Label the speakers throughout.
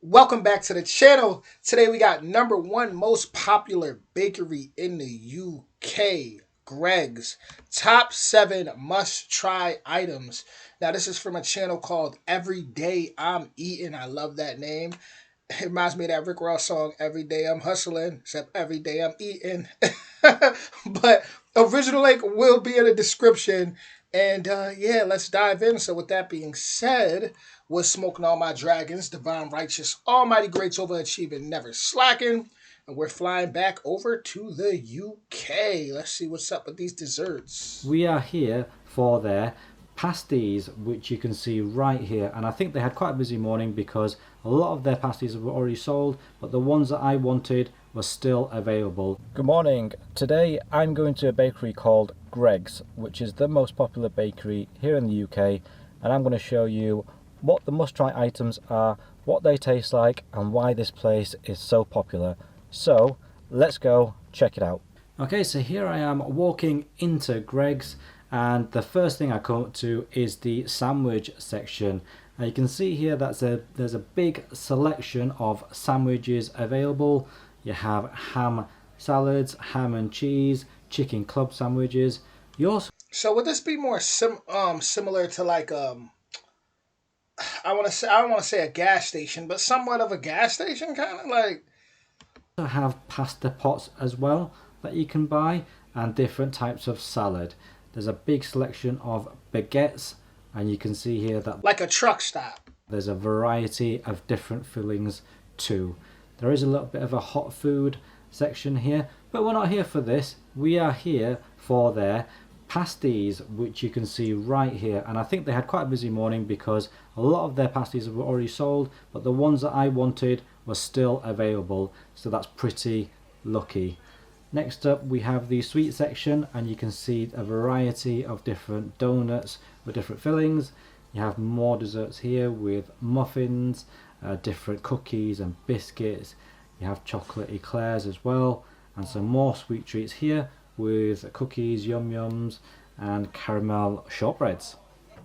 Speaker 1: Welcome back to the channel. Today we got number one most popular bakery in the UK, Greg's. Top 7 must try items. Now, this is from a channel called Every Day I'm Eating. I love that name. It reminds me of that Rick Ross song, Every Day I'm Hustling, except every day I'm eating. But original link will be in the description. And yeah, let's dive in. So, with that being said, we're smoking all my dragons, divine, righteous, almighty, greats, overachieving, never slacking. And we're flying back over to the UK. Let's see what's up with these desserts.
Speaker 2: We are here for their pasties, which you can see right here, and I think they had quite a busy morning because a lot of their pasties were already sold, but the ones that I wanted were still available. Good morning. Today I'm going to a bakery called Greg's, which is the most popular bakery here in the UK, and I'm going to show you what the must-try items are, what they taste like, and why this place is so popular. So let's go check it out. Okay, so here I am walking into Greg's, and the first thing I come up to is the sandwich section. Now you can see here that there's a big selection of sandwiches available. You have ham salads, ham and cheese, chicken club sandwiches. You also
Speaker 1: So would this be more similar to like I don't want to say a gas station, but somewhat of a gas station kind of like.
Speaker 2: have pasta pots as well that you can buy, and different types of salad. There's a big selection of baguettes, and you can see here that
Speaker 1: Like a truck stop.
Speaker 2: there's a variety of different fillings too. There is a little bit of a hot food section here, but we're not here for this. We are here for their pasties, which you can see right here, and I think they had quite a busy morning because a lot of their pasties were already sold, but the ones that I wanted were still available, so that's pretty lucky. Next up we have the sweet section, and you can see a variety of different donuts with different fillings. You have more desserts here with muffins, different cookies and biscuits. You have chocolate eclairs as well, and some more sweet treats here with cookies, yum yums, and caramel shortbreads.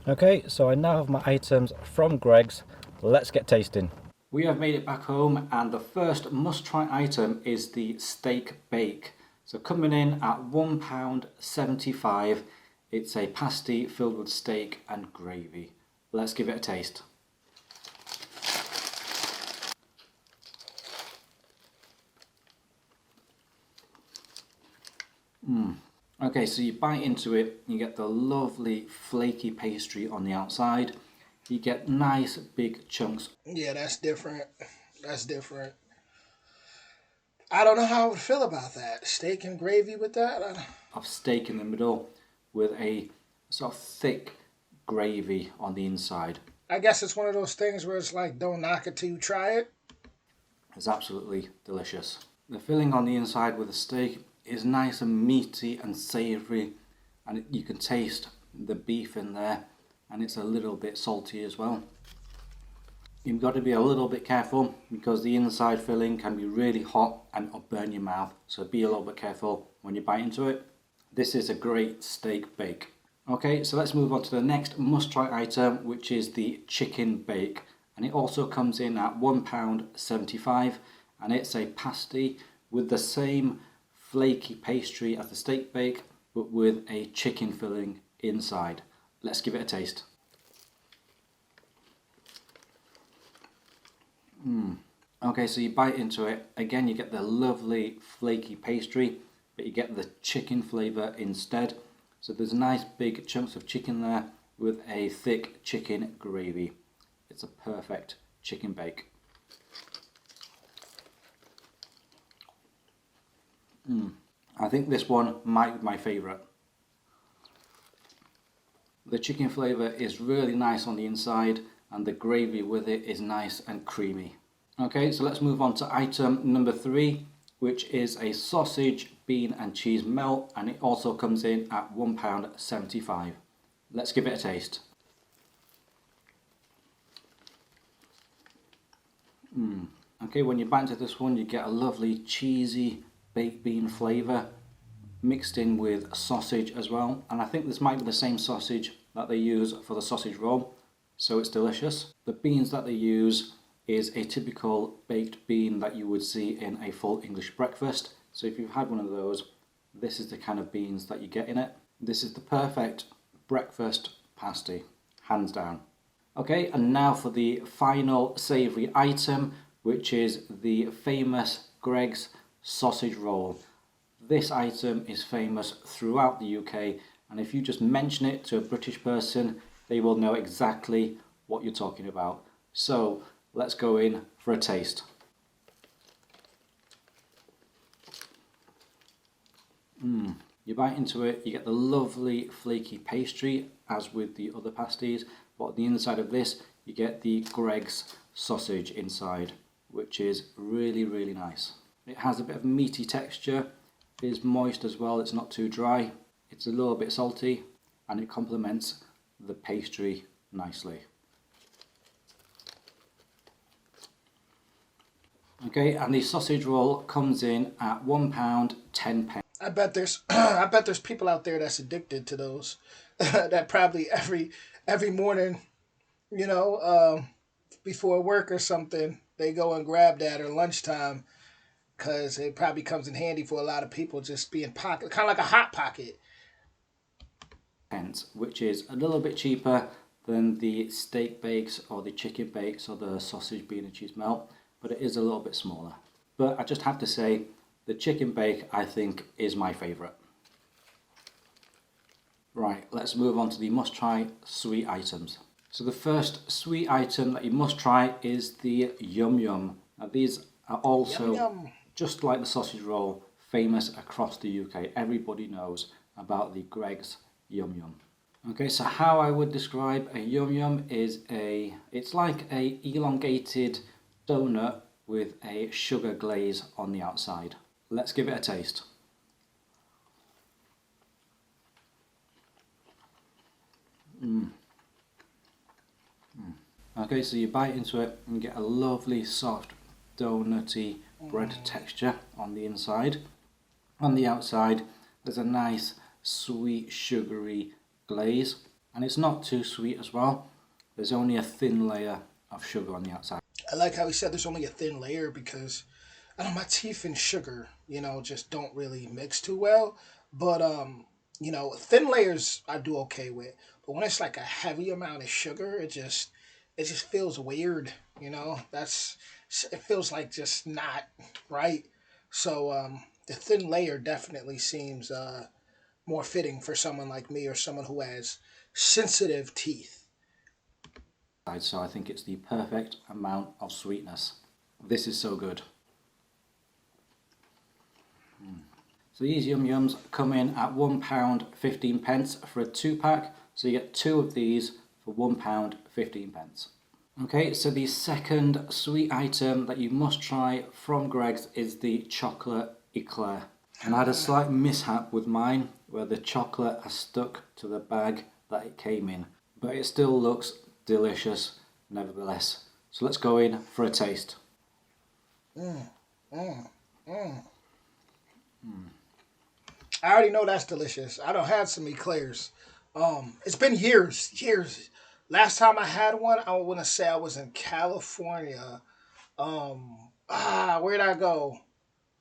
Speaker 2: Okay, so I now have my items from Greg's. Let's get tasting. We have made it back home, and the first must-try item is the steak bake. So coming in at £1.75, it's a pasty filled with steak and gravy. Let's give it a taste. Okay, so you bite into it, you get the lovely flaky pastry on the outside. You get nice big chunks
Speaker 1: Yeah, that's different. That's different. I don't know how I would feel about that. Steak and gravy with that.
Speaker 2: of steak in the middle with a sort of thick gravy on the inside.
Speaker 1: I guess it's one of those things where it's like, don't knock it till you try it.
Speaker 2: It's absolutely delicious. The filling on the inside with the steak is nice and meaty and savoury, and you can taste the beef in there, and it's a little bit salty as well. You've got to be a little bit careful because the inside filling can be really hot and it'll burn your mouth, so be a little bit careful when you bite into it. This is a great steak bake. Okay, so let's move on to the next must-try item, which is the chicken bake, and it also comes in at £1.75, and it's a pasty with the same flaky pastry as the steak bake, but with a chicken filling inside. Let's give it a taste. Okay, so you bite into it, again you get the lovely flaky pastry, but you get the chicken flavour instead. So there's nice big chunks of chicken there with a thick chicken gravy. It's a perfect chicken bake. I think this one might be my favourite. The chicken flavour is really nice on the inside, and the gravy with it is nice and creamy. Okay, so let's move on to item number 3, which is a sausage, bean and cheese melt, and it also comes in at £1.75. Let's give it a taste. Okay, when you bite into this one, you get a lovely cheesy baked bean flavour mixed in with sausage as well, and I think this might be the same sausage that they use for the sausage roll, so it's delicious. The beans that they use is a typical baked bean that you would see in a full English breakfast. So if you've had one of those, this is the kind of beans that you get in it. This is the perfect breakfast pasty, hands down. Okay, and now for the final savoury item, which is the famous Greggs sausage roll. This item is famous throughout the UK, and if you just mention it to a British person, they will know exactly what you're talking about. So let's go in for a taste. You bite into it, you get the lovely flaky pastry as with the other pasties, but on the inside of this you get the Greggs sausage inside, which is really, really nice. It has a bit of meaty texture, it is moist as well, it's not too dry, it's a little bit salty, and it complements the pastry nicely. Okay, and the sausage roll comes in at £1 10p.
Speaker 1: I bet there's I bet there's people out there that's addicted to those. That probably every morning, you know, before work or something, they go and grab that or lunchtime because it probably comes in handy for a lot of people just being pocket, kind of like a hot pocket.
Speaker 2: Which is a little bit cheaper than the steak bakes or the chicken bakes or the sausage, bean and cheese melt, but it is a little bit smaller. But I just have to say, the chicken bake I think is my favourite. Right, let's move on to the must try sweet items. So the first sweet item that you must try is the Yum Yum. Now these are also,
Speaker 1: Yum, yum.
Speaker 2: just like the sausage roll, famous across the UK. Everybody knows about the Greggs Yum Yum. Okay, so how I would describe a Yum Yum is it's like a elongated donut with a sugar glaze on the outside. Let's give it a taste. Okay, so you bite into it and you get a lovely soft donutty bread texture on the inside. On the outside there's a nice sweet sugary glaze, and it's not too sweet as well. There's only a thin layer of sugar on the outside.
Speaker 1: I like how he said there's only a thin layer because I don't know, my teeth and sugar, just don't really mix too well. But thin layers I do okay with. But when it's like a heavy amount of sugar, it just feels weird. It feels like just not right. So the thin layer definitely seems more fitting for someone like me or someone who has sensitive teeth.
Speaker 2: So I think it's the perfect amount of sweetness. This is so good. So these Yum Yums come in at £1 15p for a 2-pack. So you get 2 of these for £1 15p. Okay, so the second sweet item that you must try from Greggs is the chocolate eclair. And I had a slight mishap with mine where the chocolate has stuck to the bag that it came in. But it still looks delicious nevertheless. So let's go in for a taste.
Speaker 1: I already know that's delicious. I don't have some eclairs. It's been years. Last time I had one, I want to say I was in California. Where'd I go?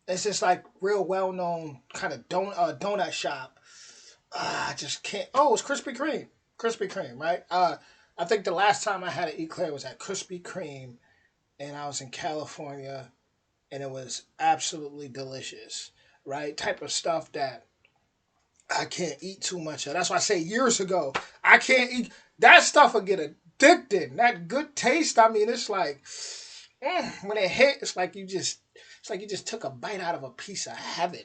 Speaker 1: It's just like real well known kind of donut shop. I just can't. Oh, it's Krispy Kreme. Krispy Kreme, right? I think the last time I had an eclair was at Krispy Kreme, and I was in California, and it was absolutely delicious. Right, type of stuff that I can't eat too much of. That's why I say years ago I can't eat that stuff. Will get addicted. That good taste. I mean, it's like when it hit, it's like you just took a bite out of a piece of heaven.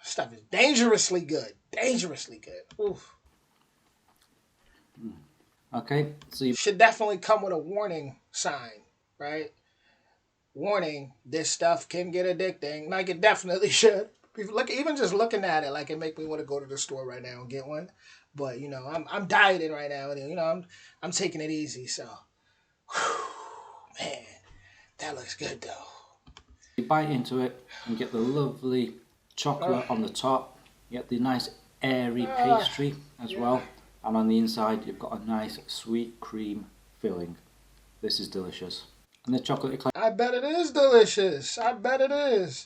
Speaker 1: Stuff is dangerously good. Dangerously good. Oof.
Speaker 2: Okay, so you
Speaker 1: Should definitely come with a warning sign, right? Warning: this stuff can get addicting. Like it definitely should. Even just looking at it, like it make me want to go to the store right now and get one. But I'm dieting right now, and I'm taking it easy. So, man, that looks good though.
Speaker 2: bite into it and get the lovely chocolate on the top. You get the nice airy pastry as well. And on the inside you've got a nice sweet cream filling. This is delicious. And the chocolate eclair
Speaker 1: I bet it is delicious. I bet it is.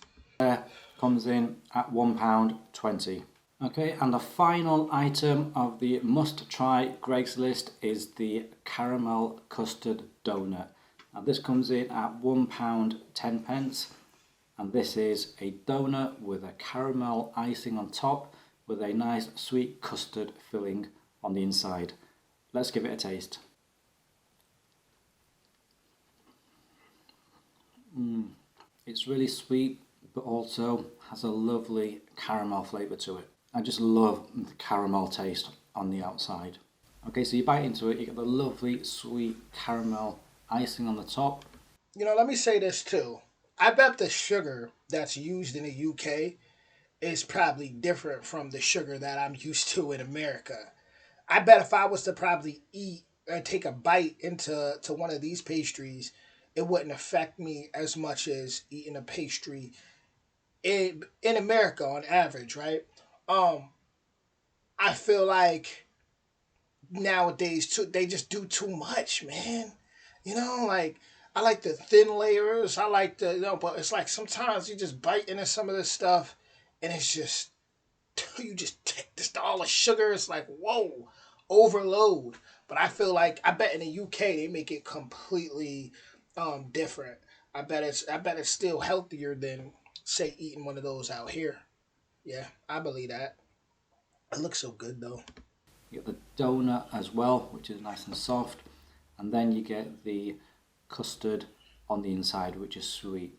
Speaker 2: comes in at £1.20. Okay, and the final item of the must-try Greggs list is the caramel custard donut. Now this comes in at £1.10, and this is a donut with a caramel icing on top with a nice sweet custard filling on the inside. Let's give it a taste. It's really sweet, but also has a lovely caramel flavour to it. I just love the caramel taste on the outside. Okay, so you bite into it, you get the lovely sweet caramel icing on the top.
Speaker 1: You know, let me say this too. I bet the sugar that's used in the UK is probably different from the sugar that I'm used to in America. I bet if I was to probably eat or take a bite into one of these pastries, it wouldn't affect me as much as eating a pastry in America on average, right? Um, I feel like nowadays too they just do too much, man. You know, like I like the thin layers. I like the but it's like sometimes you just bite into some of this stuff, and it's just you just take this all the sugar. It's like whoa, overload. But I feel like I bet in the UK they make it completely different. I bet it's still healthier than say eating one of those out here. Yeah, I believe that. It looks so good though.
Speaker 2: You get the donut as well, which is nice and soft, and then you get the custard on the inside, which is sweet.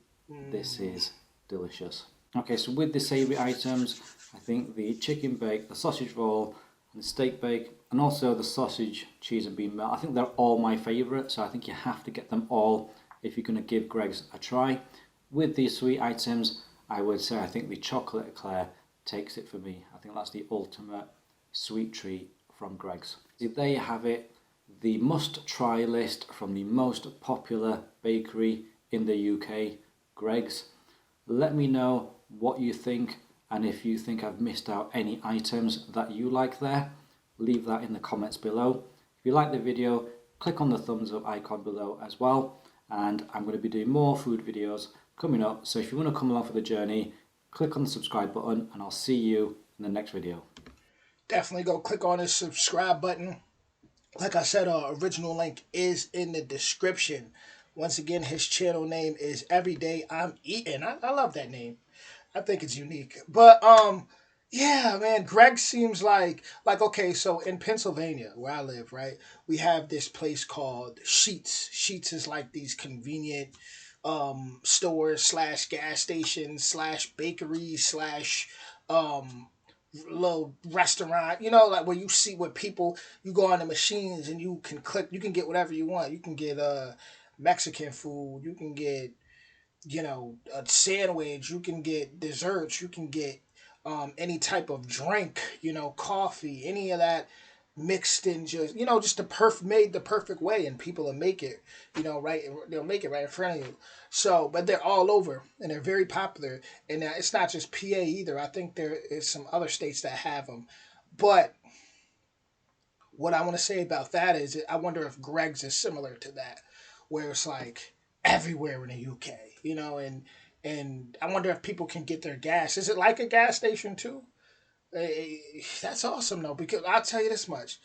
Speaker 2: This is delicious. Okay, so with the savoury items, I think the chicken bake, the sausage roll, and the steak bake, and also the sausage, cheese and bean melt, I think they're all my favourite, so I think you have to get them all if you're going to give Greggs a try. With these sweet items, I would say I think the chocolate eclair takes it for me. I think that's the ultimate sweet treat from Greggs. There you have it, the must-try list from the most popular bakery in the UK, Greggs. Let me know what you think, and if you think I've missed out any items that you like there, leave that in the comments below. If you like the video, click on the thumbs up icon below as well, and I'm going to be doing more food videos coming up, so if you want to come along for the journey, click on the subscribe button, and I'll see you in the next video.
Speaker 1: Definitely go click on the subscribe button. Like I said, our original link is in the description. Once again, his channel name is Everyday I'm Eating. I love that name. I think it's unique. But yeah, man, Greg seems like okay, so in Pennsylvania, where I live, right, we have this place called Sheets. Sheets is like these convenient stores slash gas stations slash bakeries slash um little restaurant, like where you see what people you go on the machines and you can click, you can get whatever you want. You can get Mexican food, you can get a sandwich, you can get desserts, you can get any type of drink, coffee, any of that mixed in just the made the perfect way, and people will make it, right, they'll make it right in front of you. So but they're all over and they're very popular, and it's not just PA either. I think there is some other states that have them. But what I want to say about that is I wonder if Greg's is similar to that, where it's like everywhere in the UK, and I wonder if people can get their gas. Is it like a gas station too? That's awesome though, because I'll tell you this much: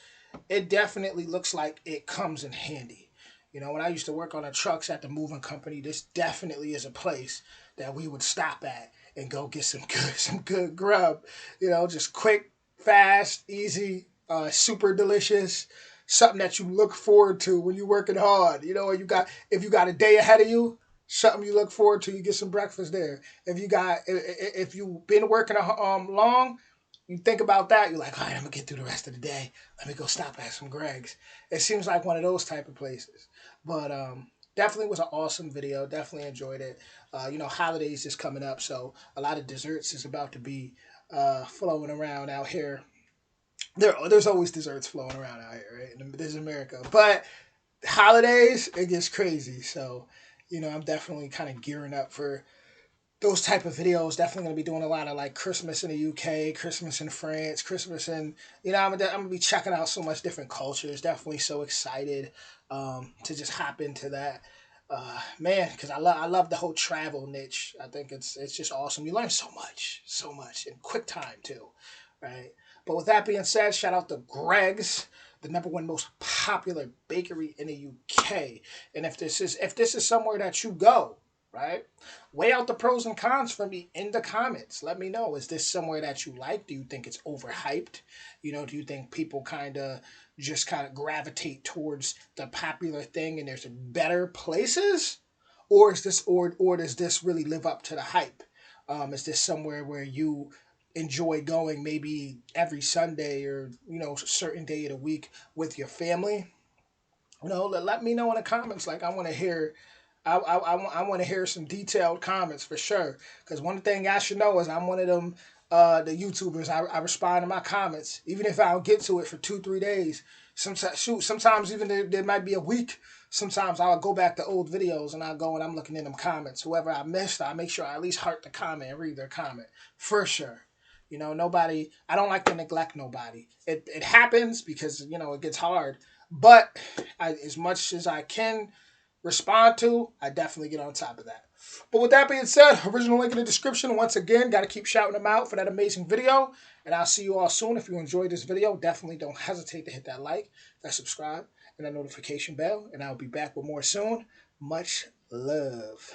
Speaker 1: it definitely looks like it comes in handy. When I used to work on the trucks at the moving company, this definitely is a place that we would stop at and go get some good grub. Just quick, fast, easy, super delicious. Something that you look forward to when you're working hard. If you got a day ahead of you, something you look forward to. You get some breakfast there. If you've been working long, you think about that. You're like, all right, I'm gonna get through the rest of the day. Let me go stop at some Greg's. It seems like one of those type of places. But definitely was an awesome video. Definitely enjoyed it. Holidays is coming up, so a lot of desserts is about to be flowing around out here. There's always desserts flowing around out here, right? This is America, but holidays it gets crazy. So, I'm definitely kind of gearing up for those type of videos. Definitely gonna be doing a lot of like Christmas in the UK, Christmas in France, Christmas in I'm gonna be checking out so much different cultures. Definitely so excited to just hop into that. Man, because I love the whole travel niche. I think it's just awesome. You learn so much in quick time too, right? But with that being said, shout out to Greg's, the number one most popular bakery in the UK. And if this is somewhere that you go, right, weigh out the pros and cons for me in the comments. Let me know. Is this somewhere that you like? Do you think it's overhyped? Do you think people kind of gravitate towards the popular thing and there's better places? Or does this really live up to the hype? Is this somewhere where you enjoy going maybe every Sunday or a certain day of the week with your family? Let me know in the comments. Like, I want to hear. I want to hear some detailed comments for sure. Because one thing I should know is I'm one of them the YouTubers. I respond to my comments even if I don't get to it for 2 3 days. Sometimes even there might be a week. Sometimes I'll go back to old videos and I'll go and I'm looking in them comments. Whoever I missed, I make sure I at least heart the comment and read their comment for sure. Nobody. I don't like to neglect nobody. It happens because it gets hard. But as much as I can respond to, I definitely get on top of that. But with that being said, original link in the description. Once again, got to keep shouting them out for that amazing video. And I'll see you all soon. If you enjoyed this video, definitely don't hesitate to hit that like, that subscribe, and that notification bell. And I'll be back with more soon. Much love.